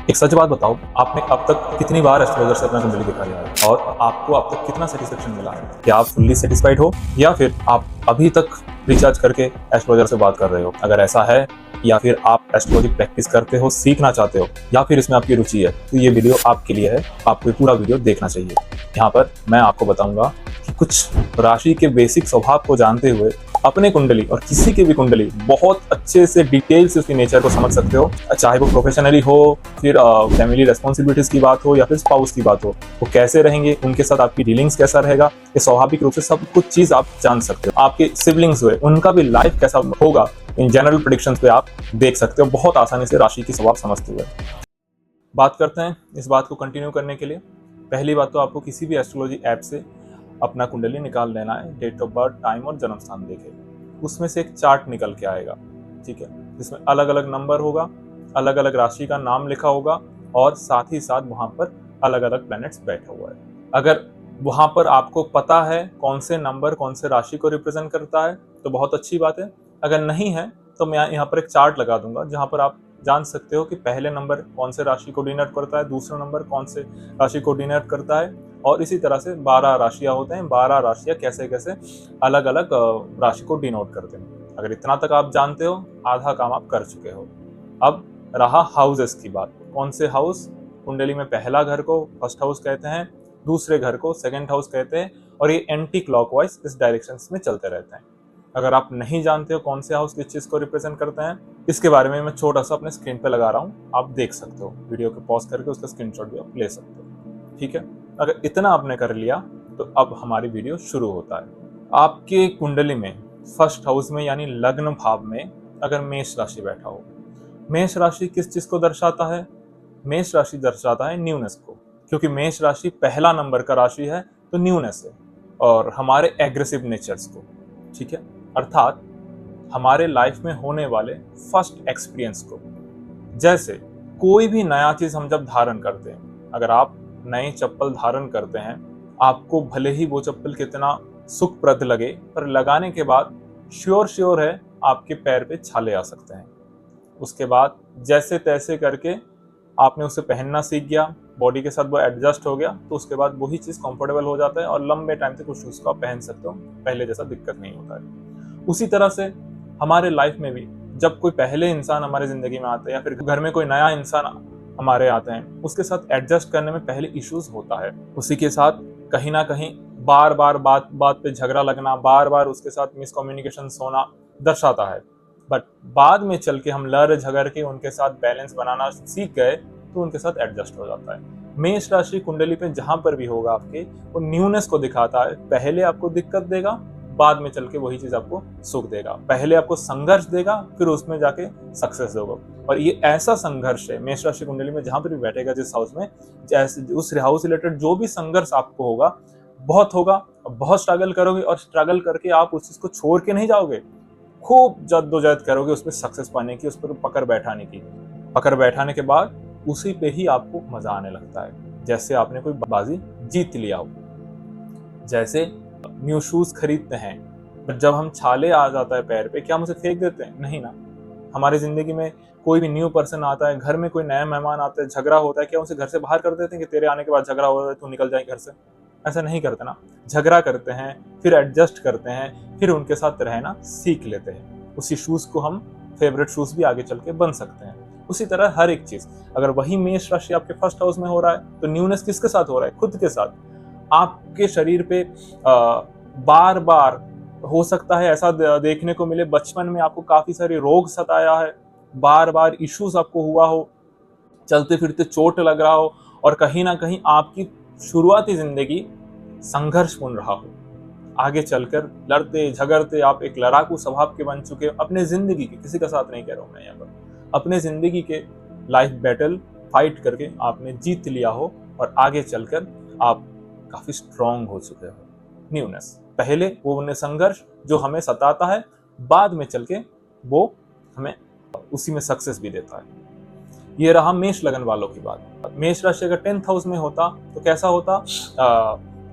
एक सच बात बताओ, आपने अब तक कितनी बार एस्ट्रोलॉजर से अपना कुंडली दिखा लिया है और आपको अब तक कितना सेटिस्फेक्शन मिला है? क्या आप फुल्ली सेटिस्फाइड हो या फिर आप अभी तक रिसर्च करके एस्ट्रोलॉजर से बात कर रहे हो? अगर ऐसा है या फिर आप एस्ट्रोलॉजी प्रैक्टिस करते हो, सीखना चाहते हो या फिर इसमें आपकी रुचि है, तो ये वीडियो आपके लिए है। आपको ये पूरा वीडियो देखना चाहिए। यहाँ पर मैं आपको बताऊंगा कि कुछ राशि के बेसिक स्वभाव को जानते हुए अपने कुंडली और किसी की भी कुंडली बहुत अच्छे से डिटेल से उसकी नेचर को समझ सकते हो। चाहे वो प्रोफेशनली हो, फिर फैमिली रेस्पॉन्सिबिलिटीज की बात हो या फिर स्पाउस की बात हो, वो कैसे रहेंगे, उनके साथ आपकी डीलिंग्स कैसा रहेगा, ये स्वाभाविक रूप से सब कुछ चीज आप जान सकते हो। आपके सिबलिंग्स हुए, उनका भी लाइफ कैसा होगा, इन जनरल प्रेडिक्शंस पे आप देख सकते हो बहुत आसानी से राशि की स्वभाव समझते हुए। बात करते हैं इस बात को कंटिन्यू करने के लिए। पहली बात तो आपको किसी भी एस्ट्रोलॉजी ऐप से अपना कुंडली निकाल लेना है, डेट ऑफ बर्थ, टाइम और जन्म स्थान देके उसमें से एक चार्ट निकल के आएगा, ठीक है, जिसमें अलग अलग नंबर होगा, अलग अलग राशि का नाम लिखा होगा और साथ ही साथ वहां पर अलग अलग प्लैनेट्स बैठा हुआ है। अगर वहां पर आपको पता है कौन से नंबर कौन से राशि को रिप्रेजेंट करता है तो बहुत अच्छी बात है। अगर नहीं है तो मैं यहाँ पर एक चार्ट लगा दूंगा जहां पर आप जान सकते हो कि पहले नंबर कौन से राशि को डिनोट करता है, दूसरा नंबर कौन से राशि को डिनोट करता है, और इसी तरह से 12 राशियां होते हैं। 12 राशियां कैसे कैसे अलग अलग राशि को डिनोट करते हैं। अगर इतना तक आप जानते हो, आधा काम आप कर चुके हो। अब रहा हाउसेस की बात। कौन से हाउस कुंडली में, पहला घर को फर्स्ट हाउस कहते हैं, दूसरे घर को सेकंड हाउस कहते हैं, और ये एंटी क्लॉकवाइज इस डायरेक्शन में चलते रहते हैं। अगर आप नहीं जानते हो कौन से हाउस किस चीज को रिप्रेजेंट करते हैं, इसके बारे में मैं छोटा सा अपने स्क्रीन पे लगा रहा हूँ, आप देख सकते हो। वीडियो को पॉज करके उसका स्क्रीनशॉट भी आप ले सकते हो, ठीक है। अगर इतना आपने कर लिया तो अब हमारी वीडियो शुरू होता है। आपके कुंडली में फर्स्ट हाउस में यानी लग्न भाव में अगर मेष राशि बैठा हो, मेष राशि किस चीज को दर्शाता है? मेष राशि दर्शाता है न्यूनेस को, क्योंकि मेष राशि पहला नंबर का राशि है, तो न्यूनेस है और हमारे एग्रेसिव नेचर्स को, ठीक है, अर्थात हमारे लाइफ में होने वाले फर्स्ट एक्सपीरियंस को। जैसे कोई भी नया चीज हम जब धारण करते हैं, अगर आप नई चप्पल धारण करते हैं, आपको भले ही वो चप्पल कितना सुखप्रद लगे, पर लगाने के बाद श्योर है आपके पैर पे छाले आ सकते हैं। उसके बाद जैसे तैसे करके आपने उसे पहनना सीख गया, बॉडी के साथ वो एडजस्ट हो गया, तो उसके बाद वही चीज कंफर्टेबल हो जाता है और लंबे टाइम तक उस शूज को आप पहन सकते हो, पहले जैसा दिक्कत नहीं होता है। उसी तरह से हमारे लाइफ में भी जब कोई पहले इंसान हमारे जिंदगी में आता है या फिर घर में कोई नया इंसान हमारे आते हैं, उसके साथ एडजस्ट करने में पहले इश्यूज होता है। उसी के साथ कहीं ना कहीं बार बार बात बात पे झगड़ा लगना, बार बार उसके साथ मिसकम्युनिकेशन होना दर्शाता है। बट बाद में चल के हम लड़ झगड़ के उनके साथ बैलेंस बनाना सीख गए तो उनके साथ एडजस्ट हो जाता है। मेष राशि कुंडली पे जहां पर भी होगा आपके, वो न्यूनेस को दिखाता है। पहले आपको दिक्कत देगा, बाद में चल के वही चीज आपको सुख देगा। पहले आपको संघर्ष देगा, फिर उसमें जाके सक्सेस देगा। और ये ऐसा संघर्ष है मेष राशि कुंडली में, जहां पर भी बैठेगा जिस हाउस में, जैसे उस हाउस रिलेटेड जो भी संघर्ष आपको होगा, बहुत होगा, बहुत स्ट्रगल करोगे और स्ट्रगल करके आप उस चीज को छोड़ के नहीं जाओगे, खूब जद्दोजहद करोगे उसमें सक्सेस पाने की, उस पर पकड़ बैठाने की। पकड़ बैठाने के बाद उसी पे ही आपको मजा आने लगता है, जैसे आपने कोई बाजी जीत लिया हो। जैसे न्यू शूज खरीदते हैं, पर जब हम छाले आ जाता है पैर पे, क्या हम उसे फेंक देते हैं? नहीं ना। हमारी जिंदगी में कोई भी न्यू पर्सन आता है, घर में कोई नया मेहमान आता है, झगड़ा होता है, क्या उसे घर से बाहर कर देते हैं कि तेरे आने के बाद झगड़ा हो रहा है, तू निकल जाए घर से? ऐसा नहीं करते ना। झगड़ा करते हैं, फिर एडजस्ट करते हैं, फिर उनके साथ रहना सीख लेते हैं। उसी शूज को हम फेवरेट शूज भी आगे चल के बन सकते हैं। उसी तरह हर एक चीज, अगर वही मेष राशि आपके फर्स्ट हाउस में हो रहा है, तो न्यूनेस किसके साथ हो रहा है? खुद के साथ। आपके शरीर पे बार बार हो सकता है ऐसा देखने को मिले, बचपन में आपको काफी सारे रोग सताया है, बार बार इश्यूज आपको हुआ हो, चलते फिरते चोट लग रहा हो, और कहीं ना कहीं आपकी शुरुआती जिंदगी संघर्षपूर्ण रहा हो। आगे चलकर लड़ते झगड़ते आप एक लड़ाकू स्वभाव के बन चुके हो अपने जिंदगी के, किसी का साथ नहीं कह रहा हूं मैं यहाँ पर, अपने जिंदगी के लाइफ बैटल फाइट करके आपने जीत लिया हो और आगे चलकर आप काफी स्ट्रांग हो चुके हो। न्यूनेस, पहले वो संघर्ष जो हमें सताता है, बाद में चल के वो हमें उसी में सक्सेस भी देता है। ये रहा मेष लगन वालों की बात। मेष राशि अगर 10th हाउस में होता तो कैसा होता?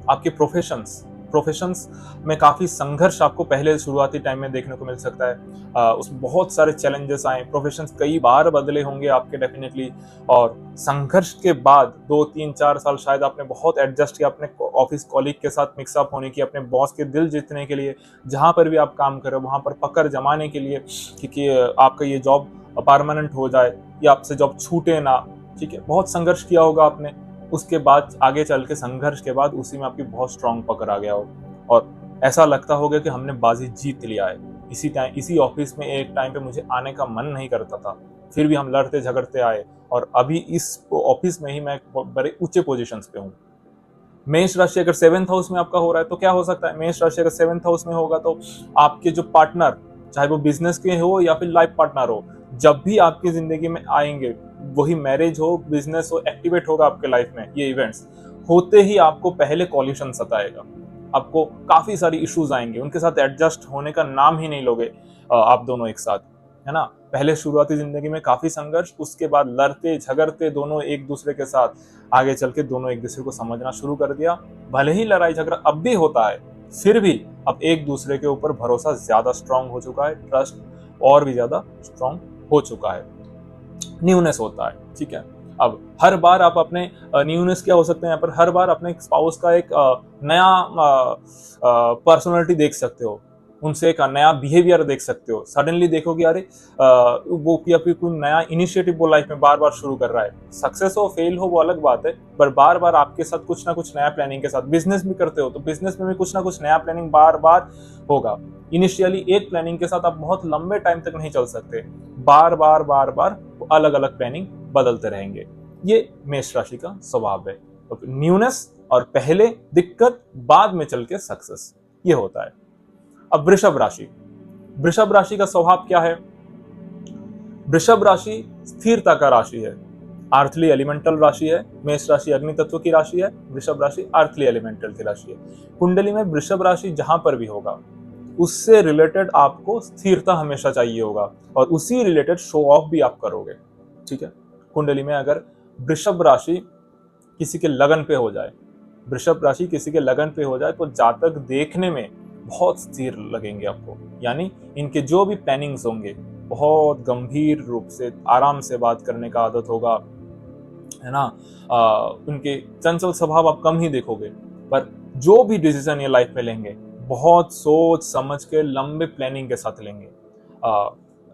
आपके प्रोफेशंस, प्रोफेशंस में काफ़ी संघर्ष आपको पहले शुरुआती टाइम में देखने को मिल सकता है। उसमें बहुत सारे चैलेंजेस आए, प्रोफेशंस कई बार बदले होंगे आपके डेफिनेटली, और संघर्ष के बाद 2 3 4 साल शायद आपने बहुत एडजस्ट किया अपने ऑफिस कॉलीग के साथ मिक्सअप होने की, अपने बॉस के दिल जीतने के लिए, जहाँ पर भी आप काम कर रहे हो वहाँ पर पकड़ जमाने के लिए, क्योंकि आपका ये जॉब परमानेंट हो जाए या आपसे जॉब छूटे ना। ठीक है, बहुत संघर्ष किया होगा आपने, उसके बाद आगे चल के संघर्ष के बाद उसी में आपकी बहुत स्ट्रांग पकड़ आ गया हो और ऐसा लगता होगा कि हमने बाजी जीत लिया है। इसी ऑफिस में एक टाइम पे मुझे आने का मन नहीं करता था, फिर भी हम लड़ते झगड़ते आए और अभी इस ऑफिस में ही मैं बड़े ऊंचे पोजीशंस पे हूँ। मेष राशि अगर 7th हाउस में आपका हो रहा है तो क्या हो सकता है? मेष राशि अगर 7th हाउस में होगा तो आपके जो पार्टनर, चाहे वो बिजनेस के हो या फिर लाइफ पार्टनर हो, जब भी आपकी जिंदगी में आएंगे, वही मैरिज हो, बिजनेस हो, एक्टिवेट होगा आपके लाइफ में ये इवेंट्स, होते ही आपको पहले कॉल्यूशन सताएगा। आपको काफी सारी इश्यूज आएंगे, उनके साथ एडजस्ट होने का नाम ही नहीं लोगे आप दोनों एक साथ, है ना। पहले शुरुआती जिंदगी में काफी संघर्ष, उसके बाद लड़ते झगड़ते दोनों एक दूसरे के साथ, आगे चल के दोनों एक दूसरे को समझना शुरू कर दिया। भले ही लड़ाई झगड़ा अब भी होता है, फिर भी अब एक दूसरे के ऊपर भरोसा ज्यादा स्ट्रांग हो चुका है, ट्रस्ट और भी ज्यादा स्ट्रांग हो चुका है, न्यूनेस होता है। ठीक है, अब हर बार आप अपने न्यूनेस क्या हो सकते हैं यहाँ पर, हर बार अपने स्पाउस का एक नया पर्सनालिटी देख सकते हो, उनसे एक नया बिहेवियर देख सकते हो। सडनली देखोगे अरे वो या फिर कोई नया इनिशिएटिव वो लाइफ में बार बार शुरू कर रहा है, सक्सेस हो फेल हो वो अलग बात है, पर बार बार आपके साथ कुछ ना कुछ नया प्लानिंग के साथ, बिजनेस भी करते हो तो बिजनेस में भी कुछ ना कुछ नया प्लानिंग बार बार होगा। इनिशियली एक प्लानिंग के साथ आप बहुत लंबे टाइम तक नहीं चल सकते, बार बार अलग अलग प्लानिंग बदलते रहेंगे। ये मेष राशि का स्वभाव है, तो न्यूनेस और पहले दिक्कत, बाद में चल के सक्सेस, ये होता है। अब वृषभ राशि, वृषभ राशि का स्वभाव क्या है? वृषभ राशि स्थिरता का राशि है, आर्थली एलिमेंटल राशि है। मेष राशि अग्नि तत्व की राशि है, वृषभ राशि आर्थली एलिमेंटल की राशि है। कुंडली में वृषभ राशि जहां पर भी होगा उससे रिलेटेड आपको स्थिरता हमेशा चाहिए होगा और उसी रिलेटेड शो ऑफ भी आप करोगे। ठीक है, कुंडली में अगर वृषभ राशि किसी के लगन पे हो जाए, वृषभ राशि किसी के लगन पे हो जाए तो जातक देखने में बहुत स्थिर लगेंगे आपको, यानी इनके जो भी प्लानिंग्स होंगे बहुत गंभीर रूप से आराम से बात करने का आदत होगा, है ना। उनके चंचल स्वभाव आप कम ही देखोगे, पर जो भी डिसीजन ये लाइफ में लेंगे बहुत सोच समझ के लंबे प्लानिंग के साथ लेंगे।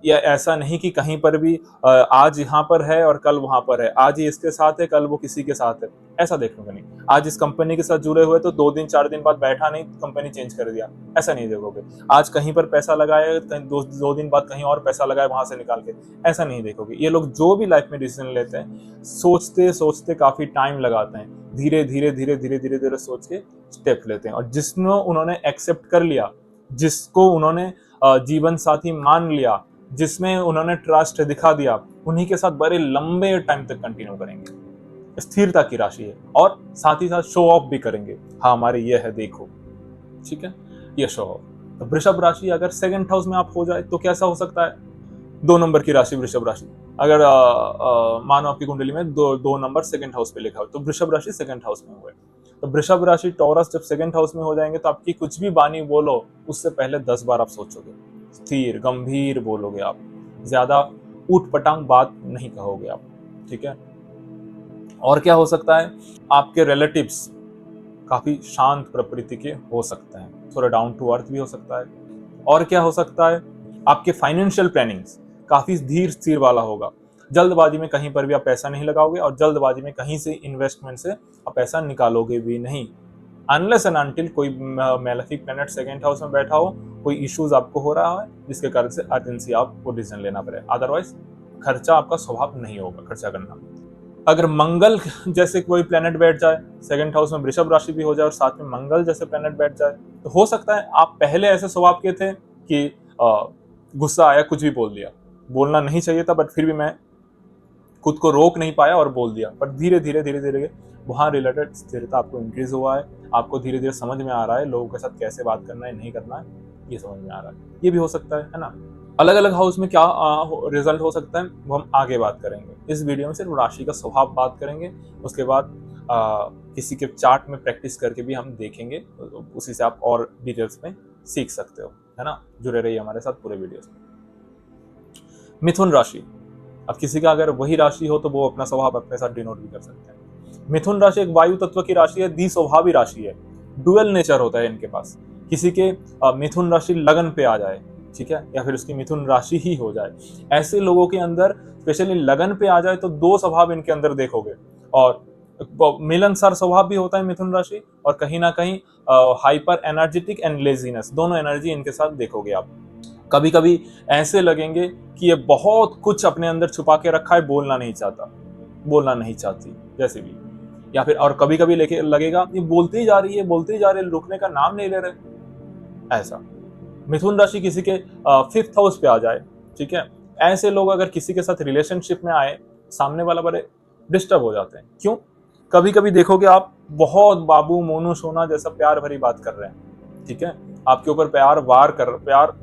या ऐसा नहीं कि कहीं पर भी आज यहाँ पर है और कल वहां पर है, आज ये इसके साथ है कल वो किसी के साथ है, ऐसा देखने को नहीं। आज इस कंपनी के साथ जुड़े हुए तो 2 दिन 4 दिन बाद बैठा नहीं, कंपनी चेंज कर दिया, ऐसा नहीं देखोगे। आज कहीं पर पैसा लगाए, कहीं 2 दिन बाद कहीं और पैसा लगाए वहां से निकाल के, ऐसा नहीं देखोगे। ये लोग जो भी लाइफ में डिसीजन लेते हैं सोचते सोचते काफी टाइम लगाते हैं, धीरे धीरे धीरे धीरे धीरे धीरे सोच के स्टेप लेते हैं, और जिसको उन्होंने एक्सेप्ट कर लिया, जिसको उन्होंने जीवन साथी मान लिया, जिसमें उन्होंने ट्रस्ट दिखा दिया, उन्हीं के साथ बड़े लंबे टाइम तक कंटिन्यू करेंगे। स्थिरता की राशि है और साथ ही साथ शो ऑफ भी करेंगे, हाँ हमारे ये है देखो। ठीक है, ये शो ऑफ। तो वृषभ राशि अगर 2nd हाउस में आप हो जाए तो कैसा हो सकता है? 2 नंबर की राशि वृषभ राशि, अगर मानो आपकी कुंडली में 2 नंबर 2nd हाउस पे लिखा हो तो वृषभ राशि 2nd हाउस में हुए, तो वृषभ राशि टॉरस जब 2nd हाउस में हो जाएंगे तो आपकी कुछ भी वाणी बोलो उससे पहले 10 बार आप सोचोगे, स्थिर गंभीर बोलोगे आप, ज्यादा ऊट पटांग बात नहीं कहोगे आप। ठीक है, और क्या हो सकता है? आपके रिलेटिव्स काफी शांत प्रकृति के हो सकते हैं, थोड़ा डाउन टू अर्थ भी हो सकता है। और क्या हो सकता है? आपके फाइनेंशियल प्लानिंग्स काफी धीर स्थिर वाला होगा, जल्दबाजी में कहीं पर भी आप पैसा नहीं लगाओगे और जल्दबाजी में कहीं से इन्वेस्टमेंट से आप पैसा निकालोगे भी नहीं, अनलेस एंड अनटिल कोई मैलेफिक प्लैनेट 2nd हाउस में बैठा हो, कोई इश्यूज आपको हो रहा है जिसके कारण से अर्जेंसी आपको डिसीजन लेना पड़े, अदरवाइज खर्चा आपका स्वभाव नहीं होगा खर्चा करना। अगर मंगल जैसे कोई प्लैनेट बैठ जाए 2nd हाउस में, वृषभ राशि भी हो जाए और साथ में मंगल जैसे प्लैनेट बैठ जाए, तो हो सकता है आप पहले ऐसे स्वभाव के थे कि गुस्सा आया कुछ भी बोल दिया, बोलना नहीं चाहिए था बट फिर भी मैं खुद को रोक नहीं पाया और बोल दिया, पर धीरे धीरे धीरे धीरे वहाँ रिलेटेड स्थिरता आपको इंक्रीज हुआ है, आपको धीरे धीरे समझ में आ रहा है लोगों के साथ कैसे बात करना है नहीं करना है, ये समझ में आ रहा है। ये भी हो सकता है ना। अलग अलग हाउस में क्या रिजल्ट हो सकता है वो हम आगे बात करेंगे। इस वीडियो में सिर्फ राशि का स्वभाव बात करेंगे, उसके बाद किसी के चार्ट में प्रैक्टिस करके भी हम देखेंगे, तो उसी से आप और डिटेल्स में सीख सकते हो, है ना। जुड़े रहिए हमारे साथ पूरे वीडियोस में। मिथुन राशि, अब किसी का अगर वही राशि हो तो वो अपना स्वभाव अपने साथ डिनोट भी कर सकते हैं। मिथुन राशि एक वायु तत्व की राशि है, द्विस्वभावी राशि है, डुअल नेचर होता है इनके पास। किसी के मिथुन राशि लगन पे आ जाए, ठीक है, या फिर उसकी मिथुन राशि ही हो जाए, ऐसे लोगों के अंदर स्पेशली लगन पे आ जाए तो दो स्वभाव इनके अंदर देखोगे, और मिलनसार स्वभाव भी होता है मिथुन राशि, और कहीं ना कहीं हाइपर एनर्जेटिक एंड लेजीनेस, दोनों एनर्जी इनके साथ देखोगे आप। कभी कभी ऐसे लगेंगे कि ये बहुत कुछ अपने अंदर छुपा के रखा है, बोलना नहीं चाहता, बोलना नहीं चाहती जैसे भी, या फिर और कभी कभी लेके लगेगा ये बोलती ही जा रही है, बोलते ही जा रही है, रुकने का नाम नहीं ले रहे, ऐसा। मिथुन राशि किसी के 5th हाउस पे आ जाए, ठीक है, ऐसे लोग अगर किसी के साथ रिलेशनशिप में आए, सामने वाला बड़े डिस्टर्ब हो जाते हैं। क्यों? कभी कभी देखोगे आप बहुत बाबू मोनू सोना जैसा प्यार भरी बात कर रहे हैं, ठीक है, आपके ऊपर प्यार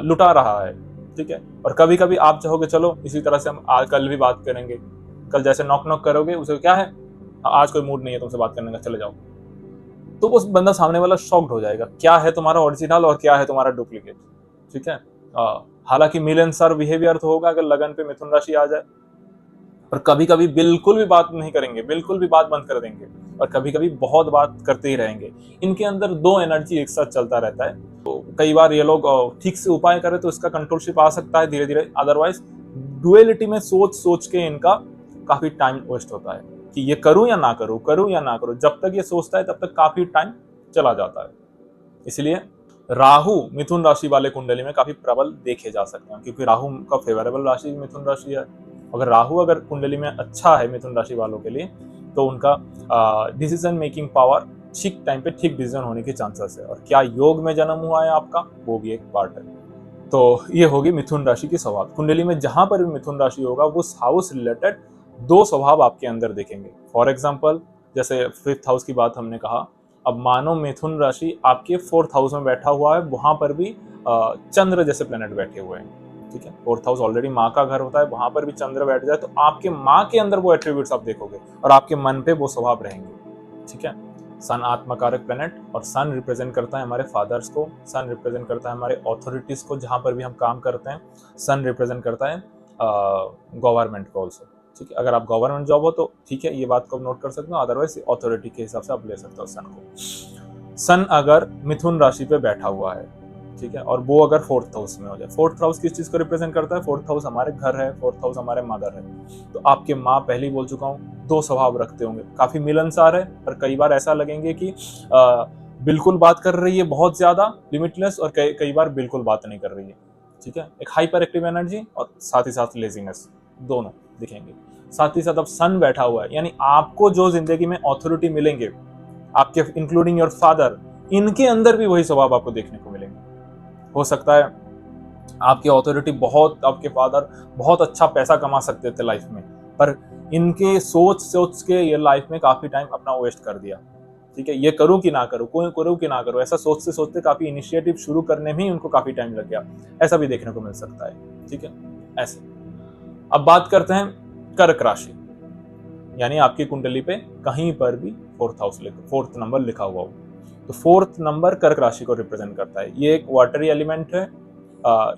लुटा रहा है, ठीक है, और कभी कभी आप चाहोगे चलो इसी तरह से हम आज कल भी बात करेंगे, कल जैसे नॉक नॉक करोगे उसे क्या है, आज कोई मूड नहीं है तुमसे बात करने का, चले जाओ, तो उस बंदा सामने वाला शॉक्ड हो जाएगा, क्या है तुम्हारा ओरिजिनल और क्या है तुम्हारा डुप्लीकेट, ठीक है। हालांकि मिलनसार बिहेवियर तो होगा अगर लगन पे मिथुन राशि आ जाए, और कभी कभी बिल्कुल भी बात नहीं करेंगे, बिल्कुल भी बात बंद कर देंगे, और कभी कभी बहुत बात करते ही रहेंगे। इनके अंदर दो एनर्जी एक साथ चलता रहता है, तो कई बार ये लोग ठीक से उपाय करें तो इसका कंट्रोलशिप आ सकता है धीरे धीरे, अदरवाइज डुअलिटी में सोच सोच के इनका काफी टाइम वेस्ट होता है कि ये करूं या ना करूं, करूं या ना करूं, जब तक ये सोचता है तब तक काफी टाइम चला जाता है। इसलिए राहु मिथुन राशि वाले कुंडली में काफी प्रबल देखे जा सकते हैं, क्योंकि राहु का फेवरेबल राशि मिथुन राशि है। अगर राहु अगर कुंडली में अच्छा है मिथुन राशि वालों के लिए, तो उनका डिसीजन मेकिंग पावर ठीक टाइम पे ठीक डिसीजन होने के चांसेस है। और क्या योग में जन्म हुआ है आपका, वो भी एक पार्ट है। तो ये होगी मिथुन राशि की स्वभाव कुंडली में, जहां पर भी मिथुन राशि होगा उस हाउस रिलेटेड दो स्वभाव आपके अंदर देखेंगे। फॉर एग्जाम्पल जैसे 5th हाउस की बात हमने कहा, अब मानो मिथुन राशि आपके 4th हाउस में बैठा हुआ है, वहां पर भी चंद्र जैसे प्लेनेट बैठे हुए हैं, ठीक है। 4th हाउस ऑलरेडी माँ का घर होता है, वहां पर भी चंद्र बैठ जाए तो आपके माँ के अंदर वो एट्रीब्यूट्स आप देखोगे और आपके मन पे वो स्वभाव रहेंगे, ठीक है। सन आत्मकारक प्लेनेट, और सन रिप्रेजेंट करता है हमारे फादर्स को, सन रिप्रेजेंट करता है हमारे ऑथोरिटीज को जहां पर भी हम काम करते हैं, सन रिप्रेजेंट करता है गवर्नमेंट को ऑल्सो, ठीक है। अगर आप गवर्नमेंट जॉब हो तो ठीक है, ये बात को नोट कर सकते हो, अदरवाइज अथॉरिटी के हिसाब से आप ले सकते हो सन को। सन अगर मिथुन राशि पे बैठा हुआ है, ठीक है, और वो अगर 4th हाउस में हो जाए, 4th हाउस किस चीज को रिप्रेजेंट करता है, 4th हाउस हमारे घर है, 4th हाउस हमारे मदर है। तो आपके माँ, पहले ही बोल चुका हूँ, दो स्वभाव रखते होंगे, काफी मिलनसार है, पर कई बार ऐसा लगेंगे कि बिल्कुल बात कर रही है बहुत ज्यादा लिमिटलेस, और कई बार बिल्कुल बात नहीं कर रही है, ठीक है। एक हाइपर एक्टिव एनर्जी और साथ ही साथ लेजीनेस दोनों दिखेंगे। साथ ही साथ अब सन बैठा हुआ है, यानी आपको जो जिंदगी में ऑथोरिटी मिलेंगे, आपके इंक्लूडिंग योर फादर, इनके अंदर भी वही स्वभाव आपको देखने को मिलेंगे। हो सकता है आपकी ऑथोरिटी बहुत, आपके फादर बहुत अच्छा पैसा कमा सकते थे लाइफ में, पर इनके सोच सोच के ये लाइफ में काफी टाइम अपना वेस्ट कर दिया, ठीक है। ये करूं कि ना करूं, कोई करूं कि ना करूं, ऐसा सोचते सोचते काफी इनिशिएटिव शुरू करने में ही उनको काफी टाइम लग गया, ऐसा भी देखने को मिल सकता है, ठीक है। ऐसे अब बात करते हैं कर्क राशि, यानी आपकी कुंडली पे कहीं पर भी 4th हाउस 4th नंबर लिखा हुआ हो, तो 4th नंबर कर्क राशि को रिप्रेजेंट करता है। ये एक वाटरी एलिमेंट है,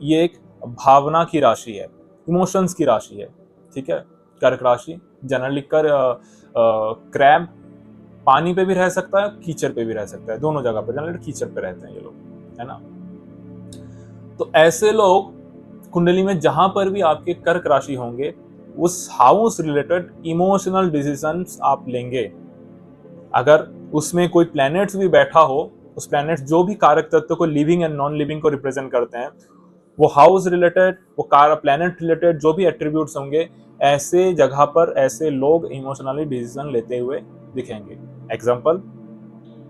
ये एक भावना की राशि है, इमोशंस की राशि है, ठीक है। कर्क राशि जनरली क्रैब पानी पे भी रह सकता है, कीचड़ पे भी रह सकता है, दोनों जगह पर जनरली कीचड़ पे रहते हैं ये लोग, है ना। तो ऐसे लोग कुंडली में जहां पर भी आपके कर्क राशि होंगे, उस हाउस रिलेटेड इमोशनल डिसीजंस आप लेंगे। अगर उसमें कोई प्लैनेट्स भी बैठा हो, उस प्लैनेट्स जो भी कारक तत्व को लिविंग एंड नॉन लिविंग को रिप्रेजेंट करते हैं, वो हाउस रिलेटेड, वो प्लैनेट रिलेटेड जो भी एट्रीब्यूट्स होंगे, ऐसे जगह पर ऐसे लोग इमोशनली डिसीजन लेते हुए दिखेंगे। एग्जाम्पल,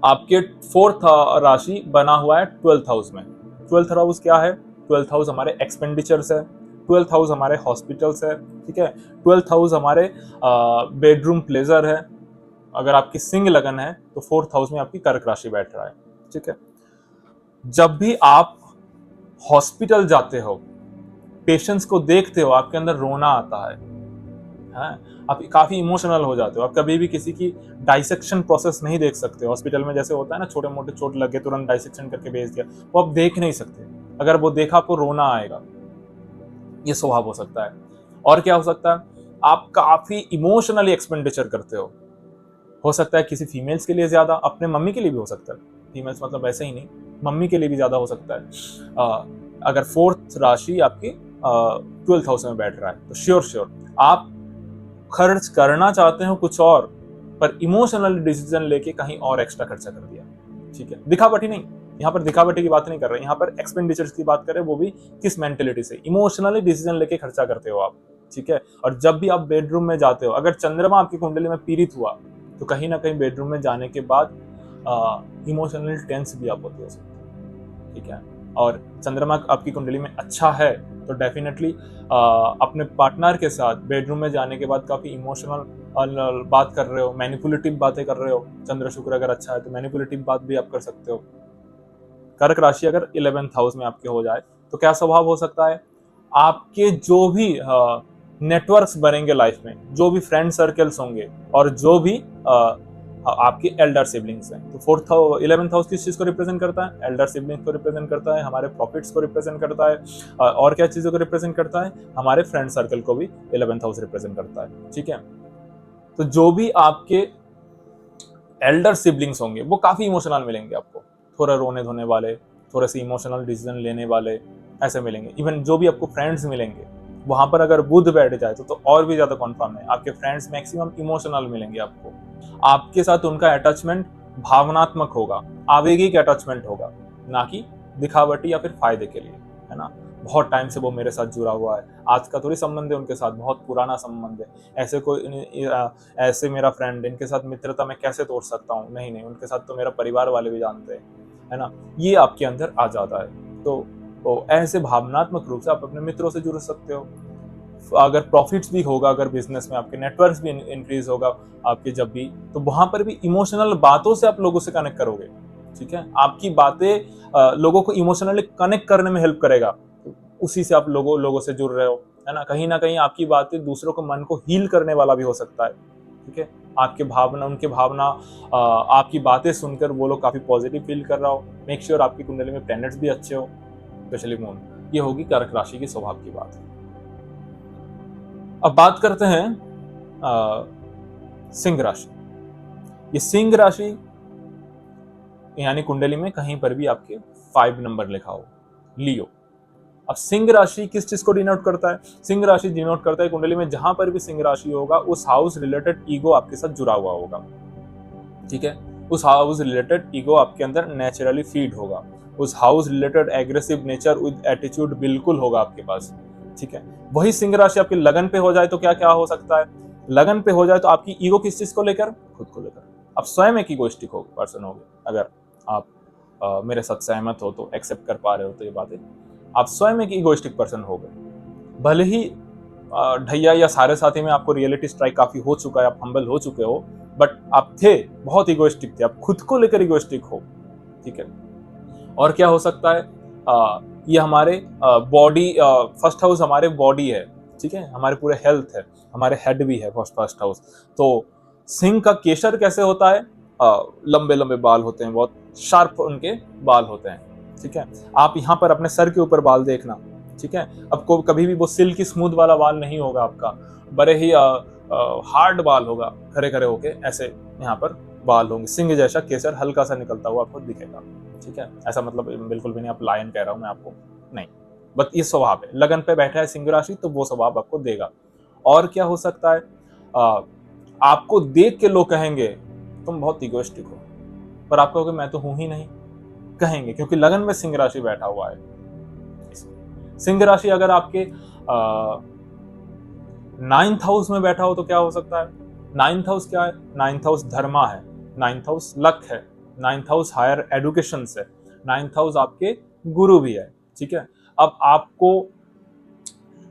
आपके 4th राशि बना हुआ है 12th हाउस में। 12th हाउस क्या है? 12th हाउस हमारे एक्सपेंडिचर्स है, 12th हाउस हमारे हॉस्पिटल्स है, ठीक है। 12th हाउस हमारे बेडरूम प्लेजर है। अगर आपकी सिंह लगन है तो 4th हाउस में आपकी कर्क राशि बैठ रहा है, ठीक है। जब भी आप हॉस्पिटल जाते हो, पेशेंट्स को देखते हो, आपके अंदर रोना आता है, आप काफी इमोशनल हो जाते हो। आप कभी भी किसी की डाइसेक्शन प्रोसेस नहीं देख सकते। हॉस्पिटल में जैसे होता है ना, छोटे मोटे चोट लगे तुरंत डाइसेक्शन करके भेज दिया, वो आप देख नहीं सकते। अगर वो देखा आपको रोना आएगा। ये स्वभाव हो सकता है। और क्या हो सकता है, आप काफी इमोशनली एक्सपेंडिचर करते हो सकता है किसी फीमेल्स के लिए ज्यादा, अपने मम्मी के लिए भी हो सकता है। फीमेल्स मतलब वैसे ही नहीं, मम्मी के लिए भी ज्यादा हो सकता है। अगर फोर्थ राशि आपकी 12th हाउस में बैठ रहा है तो श्योर श्योर आप खर्च करना चाहते हो कुछ और, पर इमोशनल डिसीजन लेके कहीं और एक्स्ट्रा खर्चा कर दिया। ठीक है, दिखावटी नहीं, यहाँ पर दिखावटी की बात नहीं कर रहे, यहाँ पर एक्सपेंडिचर्स की बात कर रहे हैं, वो भी किस मेंटेलिटी से, इमोशनली डिसीजन लेके खर्चा करते हो आप। ठीक है, और जब भी आप बेडरूम में जाते हो, अगर चंद्रमा आपकी कुंडली में पीड़ित हुआ तो कहीं ना कहीं बेडरूम में जाने के बाद इमोशनली टेंस भी आप होते हो सकते हो। ठीक है, और चंद्रमा आपकी कुंडली में अच्छा है तो डेफिनेटली अपने पार्टनर के साथ बेडरूम में जाने के बाद काफी इमोशनल बात कर रहे हो, मैनिपुलेटिव बातें कर रहे हो। चंद्र शुक्र अगर अच्छा है तो मैनिपुलेटिव बात भी आप कर सकते हो। कर्क राशि अगर 11th हाउस में आपके हो जाए तो क्या स्वभाव हो सकता है, आपके जो भी नेटवर्क्स बनेंगे लाइफ में, जो भी फ्रेंड सर्कल्स होंगे, और जो भी आपके एल्डर सिबलिंग्स हैं। तो 11th हाउस किस चीज को रिप्रेजेंट करता है, एल्डर सिबलिंग्स को रिप्रेजेंट करता है, हमारे प्रॉफिट्स को रिप्रेजेंट करता है, और क्या चीजों को रिप्रेजेंट करता है, हमारे फ्रेंड सर्कल को भी 11th हाउस रिप्रेजेंट करता है। ठीक है, तो जो भी आपके एल्डर सिबलिंग्स होंगे वो काफी इमोशनल मिलेंगे आपको, थोड़ा रोने धोने वाले, थोड़े से इमोशनल डिसीजन लेने वाले ऐसे मिलेंगे। इवन जो भी आपको फ्रेंड्स मिलेंगे वहां पर अगर बुध बैठ जाए तो और भी ज्यादा कॉन्फर्म है, आपके फ्रेंड्स मैक्सिमम इमोशनल मिलेंगे आपको। आपके साथ उनका अटैचमेंट भावनात्मक होगा, आवेगिक अटैचमेंट होगा, ना कि दिखावटी या फिर फायदे के लिए, है ना। बहुत टाइम से वो मेरे साथ जुड़ा हुआ है, आज का थोड़ी संबंध है उनके साथ, बहुत पुराना संबंध है। ऐसे मेरा फ्रेंड, इनके साथ मित्रता मैं कैसे तोड़ सकता हूँ, नहीं नहीं, उनके साथ तो मेरा परिवार वाले भी जानते हैं, है ना। ये आपके अंदर आ जाता है। तो ऐसे भावनात्मक रूप से आप अपने मित्रों से जुड़ सकते हो। अगर प्रॉफिट्स भी होगा, अगर बिजनेस में आपके नेटवर्क्स भी इंक्रीज होगा आपके, जब भी, तो वहां पर भी इमोशनल बातों से आप लोगों से कनेक्ट करोगे। ठीक है, आपकी बातें लोगों को इमोशनली कनेक्ट करने में हेल्प करेगा, उसी से आप लोगों से जुड़ रहे हो, है ना। कहीं ना कहीं आपकी बातें दूसरों को, मन को हील करने वाला भी हो सकता है। ठीक है, आपके भावना, उनके भावना, आपकी बातें सुनकर वो लोग काफी पॉजिटिव फील कर रहा हो। मेक श्योर आपकी कुंडली में प्लैनेट्स भी अच्छे हो, स्पेशली मून। ये होगी कर्क राशि की स्वभाव की बात। अब बात करते हैं सिंह राशि। ये सिंह राशि यानी कुंडली में कहीं पर भी आपके 5 नंबर लिखा हो, लियो। अब सिंह राशि किस चीज को डिनोट करता है, सिंह राशि डिनोट करता है कुंडली में जहां पर भी सिंह राशि होगा उस हाउस रिलेटेड ईगो आपके साथ जुड़ा हुआ होगा। ठीक है, उस हाउस रिलेटेड ईगो आपके अंदर नेचुरली फीड होगा, उस house related aggressive nature with attitude बिल्कुल होगा आपके पास। ठीक है, वही सिंह राशि आपकी लगन पे हो जाए तो क्या क्या हो सकता है, लगन पे हो जाए तो आपकी ईगो किस चीज को लेकर, खुद को लेकर। आप स्वयं एक ईगोइस्टिक हो पर्सन होगे, अगर आप मेरे साथ सहमत हो तो, एक्सेप्ट कर पा रहे हो तो ये बातें, आप स्वयं एक ईगोइस्टिक पर्सन हो गए। भले ही ढैया या सारे साथी में आपको रियलिटी स्ट्राइक काफी हो चुका है, आप हम्बल हो चुके हो, बट आप थे बहुत ईगोइस्टिक थे, आप खुद को लेकर ईगोइस्टिक हो। ठीक है, और क्या हो सकता है, ये हमारे बॉडी, फर्स्ट हाउस हमारे बॉडी है। ठीक है, हमारे पूरे हेल्थ है, हमारे हेड भी है फर्स्ट हाउस। तो सिंह का केशर कैसे होता है, लंबे लंबे बाल होते हैं, बहुत शार्प उनके बाल होते हैं। ठीक है, आप यहाँ पर अपने सर के ऊपर बाल देखना। ठीक है, आपको कभी भी वो सिल्की स्मूथ वाला बाल नहीं होगा आपका, बड़े ही हार्ड बाल होगा, खड़े खड़े होके ऐसे यहाँ पर बाल होंगे, सिंह जैसा केसर हल्का सा निकलता हुआ आपको दिखेगा। ठीक है, ऐसा मतलब बिल्कुल भी नहीं आप लायन कह रहा हूं मैं आपको, नहीं, बस ये स्वभाव है। लगन पे बैठा है सिंह राशि तो वो स्वभाव आपको देगा। और क्या हो सकता है, आपको देख के लोग कहेंगे तुम बहुत इगोइस्टिक हो, पर आप कहोगे मैं तो हूं ही नहीं, कहेंगे, क्योंकि लगन में सिंह राशि बैठा हुआ है। सिंह राशि अगर आपके 9th हाउस में बैठा हो तो क्या हो सकता है, 9th हाउस क्या है, 9th हाउस धर्मा है, 9th हाउस लक है, 9th हाउस हायर एडुकेशन से, 9th हाउस आपके गुरु भी है। ठीक है, अब आपको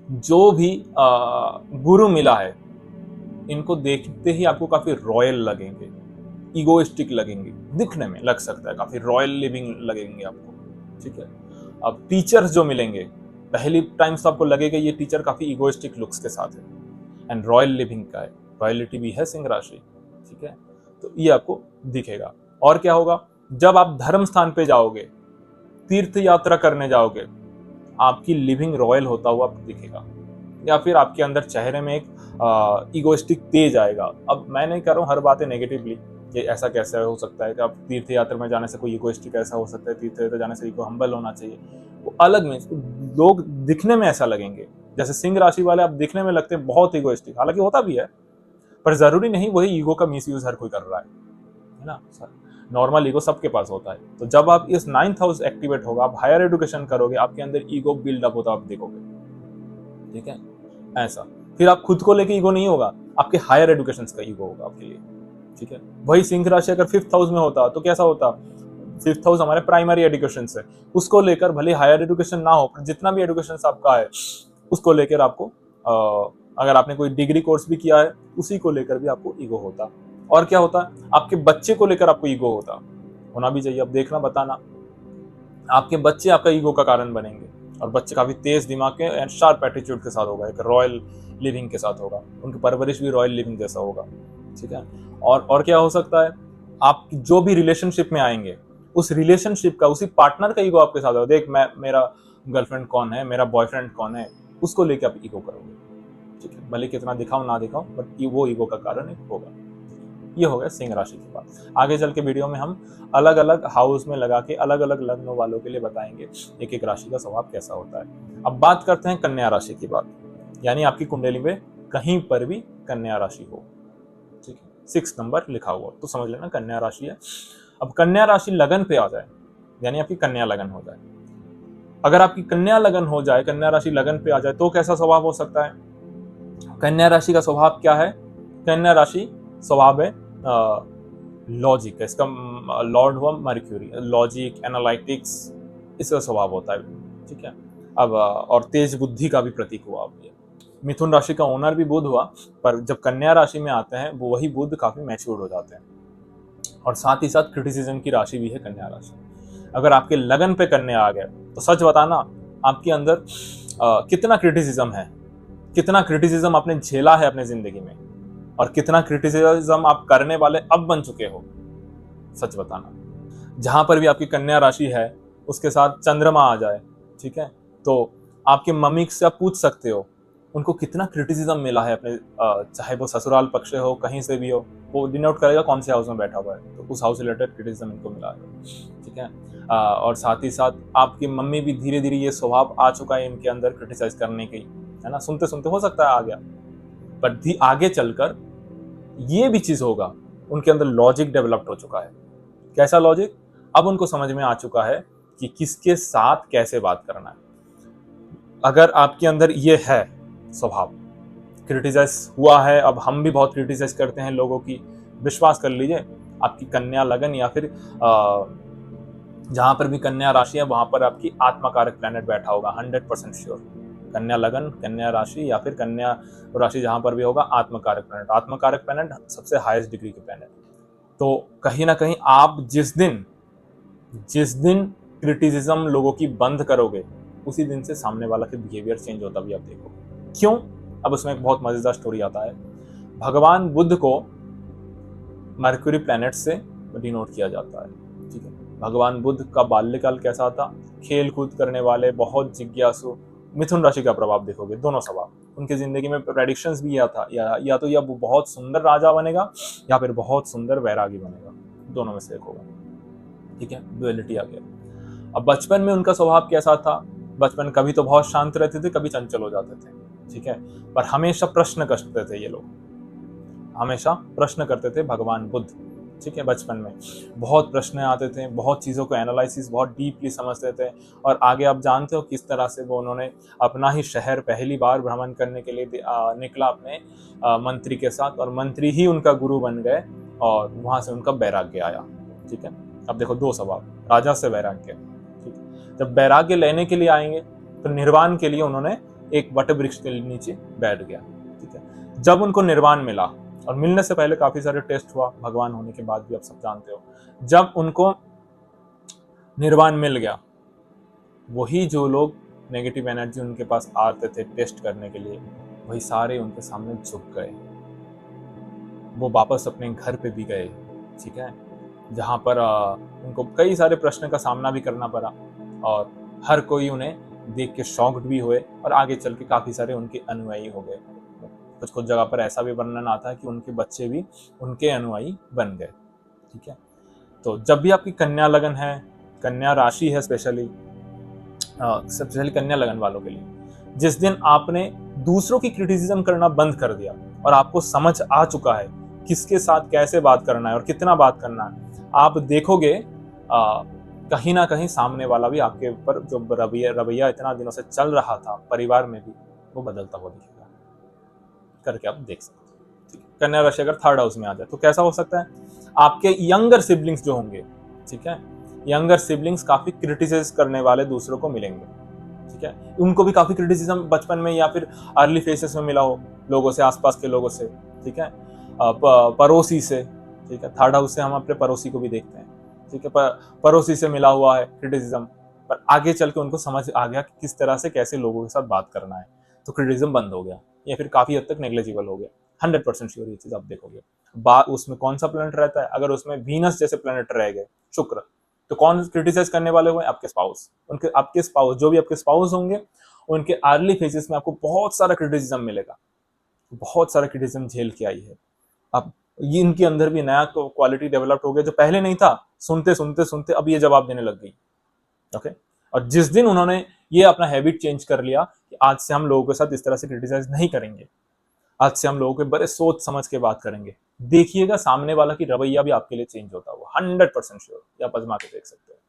जो भी गुरु मिला है, इनको देखते ही आपको काफी रॉयल लगेंगे, इगोइस्टिक लगेंगे, दिखने में लग सकता है काफी रॉयल लिविंग लगेंगे आपको। ठीक है, अब टीचर्स जो मिलेंगे, पहली टाइम्स तो आपको लगेगा ये टीचर काफी इगोइस्टिक लुक्स के साथ है एंड रॉयल लिविंग का है। रॉयलिटी भी है सिंह राशि, ठीक है। तो ये आपको दिखेगा। और क्या होगा, जब आप धर्म स्थान पे जाओगे, तीर्थ यात्रा करने जाओगे, आपकी लिविंग रॉयल होता हुआ दिखेगा, या फिर आपके अंदर चेहरे में एक इगोइस्टिक तेज आएगा। अब मैं नहीं कर रहा हूँ हर बातें नेगेटिवली, कि ऐसा कैसे हो सकता है कि आप तीर्थ यात्रा में जाने से कोई इगोइस्टिक ऐसा हो सकता है, तीर्थ यात्रा जाने से ईगो हम्बल होना चाहिए, वो अलग में लोग दिखने में ऐसा लगेंगे। जैसे सिंह राशि वाले आप दिखने में लगते हैं बहुत इगोइस्टिक, हालांकि होता भी है, पर जरूरी नहीं वही ईगो का मिसयूज हर कोई कर रहा है ना। नॉर्मल ईगो सबके पास होता है। तो जब आप इस 9th हाउस एक्टिवेट होगा, आप हायर एजुकेशन करोगे, आपके अंदर ईगो बिल्डअप होता आप देखोगे, ठीक है, ऐसा। फिर आप खुद को लेके ईगो नहीं होगा, आपके हायर एजुकेशन का ईगो होगा आपके लिए, ठीक है। वही सिंह राशि अगर 5th हाउस में होता तो कैसा होता, 5th हाउस हमारे प्राइमरी एजुकेशन से, उसको लेकर भले हायर एजुकेशन ना हो, पर जितना भी एजुकेशन आपका है उसको लेकर आपको अगर आपने कोई डिग्री कोर्स भी किया है, उसी को लेकर भी आपको ईगो होता। और क्या होता, आपके बच्चे को लेकर आपको ईगो होता, होना भी चाहिए। अब देखना बताना, आपके बच्चे आपका ईगो का कारण बनेंगे, और बच्चे काफी तेज दिमाग के एंड शार्प एटीट्यूड के साथ होगा, एक रॉयल लिविंग के साथ होगा, उनकी परवरिश भी रॉयल लिविंग जैसा होगा, ठीक है। और क्या हो सकता है, आप जो भी रिलेशनशिप में आएंगे, उस रिलेशनशिप का, उसी पार्टनर का ईगो आपके साथ होगा। देख, मेरा गर्लफ्रेंड कौन है, मेरा बॉयफ्रेंड कौन है, उसको लेकर आप ईगो करोगे, ठीक है। भले कितना दिखाओ ना दिखाओ, बट वो ईगो का कारण एक होगा। ये हो गया सिंह राशि की बात। आगे चल के वीडियो में हम अलग अलग हाउस में लगा के अलग अलग लग्नों वालों के लिए बताएंगे एक एक राशि का स्वभाव कैसा होता है। अब बात करते हैं कन्या राशि की बात, यानी आपकी कुंडली में कहीं पर भी कन्या राशि हो, ठीक है, 6 नंबर लिखा हुआ तो समझ लेना कन्या राशि है। अब कन्या राशि लगन पे आ जाए, यानी आपकी कन्या लगन हो जाए। अगर आपकी कन्या लगन हो जाए, कन्या राशि लगन पे आ जाए, तो कैसा स्वभाव हो सकता है। कन्या राशि का स्वभाव क्या है, कन्या राशि स्वभाव है लॉजिक, इसका लॉर्ड हुआ मर्क्यूरी, लॉजिक, एनालिटिक्स, इसका स्वभाव होता है, ठीक है। अब और तेज बुद्धि का भी प्रतीक हुआ अब ये। मिथुन राशि का ओनर भी बुध हुआ, पर जब कन्या राशि में आते हैं वो वही बुध काफी मैच्योर हो जाते हैं, और साथ ही साथ क्रिटिसिज्म की राशि भी है कन्या राशि। अगर आपके लगन पे कन्या आ गया, तो सच बताना आपके अंदर कितना क्रिटिसिज्म है, कितना क्रिटिसिज्म आपने झेला है अपने जिंदगी में, और कितना क्रिटिसिज्म आप करने वाले अब बन चुके हो, सच बताना। जहां पर भी आपकी कन्या राशि है उसके साथ चंद्रमा आ जाए, ठीक है, तो आपके मम्मी से आप पूछ सकते हो उनको कितना क्रिटिसिज्म मिला है अपने, चाहे वो ससुराल पक्ष से हो, कहीं से भी हो, वो डिनोट करेगा कौन से हाउस में बैठा हुआ है, तो उस हाउस से रिलेटेड क्रिटिसिज्म इनको मिला है, ठीक है। और साथ ही साथ आपकी मम्मी भी धीरे धीरे ये स्वभाव आ चुका है इनके अंदर क्रिटिसाइज करने की, है ना, सुनते सुनते हो सकता है आ गया, पर आगे चलकर ये भी चीज होगा, उनके अंदर लॉजिक डेवलप्ड हो चुका है। कैसा लॉजिक, अब उनको समझ में आ चुका है कि किसके साथ कैसे बात करना है। अगर आपके अंदर ये है स्वभाव, क्रिटिसाइज हुआ है, अब हम भी बहुत क्रिटिसाइज करते हैं लोगों की, विश्वास कर लीजिए आपकी कन्या लगन या फिर जहां पर भी कन्या राशि है वहां पर आपकी आत्मकारक प्लैनेट बैठा होगा, 100% श्योर। कन्या लगन, कन्या राशि या फिर कन्या राशि जहां पर भी होगा, आत्मकारक प्लैनेट, आत्मकारक प्लैनेट सबसे हाईएस्ट डिग्री के प्लैनेट। तो कहीं ना कहीं आप जिस दिन क्रिटिसिज्म लोगों की बंद करोगे, उसी दिन से सामने वाला के बिहेवियर चेंज होता भी आप देखो। क्यों, अब उसमें एक बहुत मजेदार स्टोरी आता है। भगवान बुद्ध को मर्क्यूरी प्लैनेट से डिनोट किया जाता है, ठीक है। भगवान बुद्ध का बाल्यकाल कैसा था, खेल कूद करने वाले, बहुत जिज्ञासु। मिथुन राशि का प्रभाव देखोगे, दोनों स्वभाव उनकी जिंदगी में प्रेडिक्शंस भी यह था, या तो वो बहुत सुंदर राजा बनेगा या फिर बहुत सुंदर वैरागी बनेगा, दोनों में से एक होगा, ठीक है, डुअलिटी आ गया। अब बचपन में उनका स्वभाव कैसा था, बचपन कभी तो बहुत शांत रहते थे, कभी चंचल हो जाते थे, ठीक है, पर हमेशा प्रश्न करते थे ये लोग, हमेशा प्रश्न करते थे भगवान बुद्ध, ठीक है। बचपन में बहुत प्रश्न आते थे, बहुत चीज़ों को एनालिसिस बहुत डीपली समझते थे, और आगे आप जानते हो किस तरह से वो उन्होंने अपना ही शहर पहली बार भ्रमण करने के लिए निकला अपने मंत्री के साथ, और मंत्री ही उनका गुरु बन गए, और वहाँ से उनका वैराग्य आया, ठीक है। अब देखो दो स्वभाव, राजा से वैराग्य, ठीक है। जब वैराग्य लेने के लिए आएंगे तो निर्वाण के लिए उन्होंने एक वट वृक्ष के नीचे बैठ गया, ठीक है। जब उनको निर्वाण मिला, और मिलने से पहले काफी सारे टेस्ट हुआ, भगवान होने के बाद भी आप सब जानते हो, जब उनको निर्वाण मिल गया, वही जो लोग नेगेटिव एनर्जी उनके पास आते थे टेस्ट करने के लिए, वही सारे उनके सामने झुक गए, वो वापस अपने घर पे भी गए, ठीक है, जहाँ पर उनको कई सारे प्रश्न का सामना भी करना पड़ा और हर कोई उन्हें देख के शॉक्ड भी हुए और आगे चल के काफ़ी सारे उनके अनुयायी हो गए। कुछ कुछ जगह पर ऐसा भी वर्णन आता है कि उनके बच्चे भी उनके अनुयायी बन गए, ठीक है। तो जब भी आपकी कन्या लगन है, कन्या राशि है स्पेशली कन्या लगन वालों के लिए, जिस दिन आपने दूसरों की क्रिटिसिज्म करना बंद कर दिया और आपको समझ आ चुका है किसके साथ कैसे बात करना है और कितना बात करना है, आप देखोगे कहीं ना कहीं सामने वाला भी आपके ऊपर जो रवैया इतना दिनों से चल रहा था परिवार में भी, वो बदलता हुआ दिखेगा। करके आप देख सकते हो, ठीक है। कन्या राशि अगर थर्ड हाउस में आ जाए तो कैसा हो सकता है, आपके यंगर सिबलिंग्स जो होंगे, ठीक है, यंगर सिबलिंग्स काफी क्रिटिसाइज करने वाले दूसरों को मिलेंगे, ठीक है। उनको भी काफी क्रिटिसिज्म बचपन में या फिर अर्ली फेसेस में मिला हो लोगों से, आसपास के लोगों से, ठीक है, पड़ोसी से, ठीक है। थर्ड हाउस से हम अपने पड़ोसी को भी देखते हैं, ठीक है, पड़ोसी से मिला हुआ है क्रिटिसिज्म, पर आगे चल के उनको समझ आ गया कि किस तरह से कैसे लोगों के साथ बात करना है, तो क्रिटिसिज्म बंद हो गया या फिर काफी हद तक नेग्लेजिबल हो गया। 100% श्योर ये चीज आप देखोगे। उसमें कौन सा प्लेनेट रहता है, अगर उसमें वीनस जैसे प्लेनेट रह गए, शुक्र, तो कौन क्रिटिसाइज करने वाले हुए, आपके स्पाउस। उनके आपके स्पाउस जो भी आपके स्पाउस होंगे, उनके अर्ली फेजेस में आपको बहुत सारा क्रिटिसिज्म मिलेगा, बहुत सारा क्रिटिसिज्म झेल के आई है। अब ये इनके अंदर भी नया क्वालिटी डेवलप हो गया जो पहले नहीं था, सुनते सुनते सुनते अब ये जवाब देने लग गई, ओके। और जिस दिन उन्होंने ये अपना हैबिट चेंज कर लिया कि आज से हम लोगों के साथ इस तरह से क्रिटिसाइज नहीं करेंगे, आज से हम लोगों के बड़े सोच समझ के बात करेंगे, देखिएगा सामने वाला की रवैया भी आपके लिए चेंज होता हुआ, 100% श्योर, या आजमा के देख सकते हो।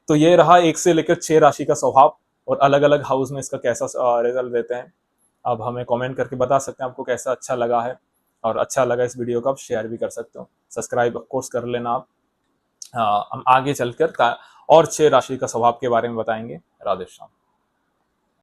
तो ये रहा 1 से लेकर 6 राशि का स्वभाव और अलग अलग हाउस में इसका कैसा रिजल्ट देते हैं। अब हमें कमेंट करके बता सकते हैं आपको कैसा अच्छा लगा है, और अच्छा लगा इस वीडियो को आप शेयर भी कर सकते हो, सब्सक्राइब ऑफ कोर्स कर लेना आप। हम आगे चलकर और 6 राशि का स्वभाव के बारे में बताएंगे। राधे श्याम।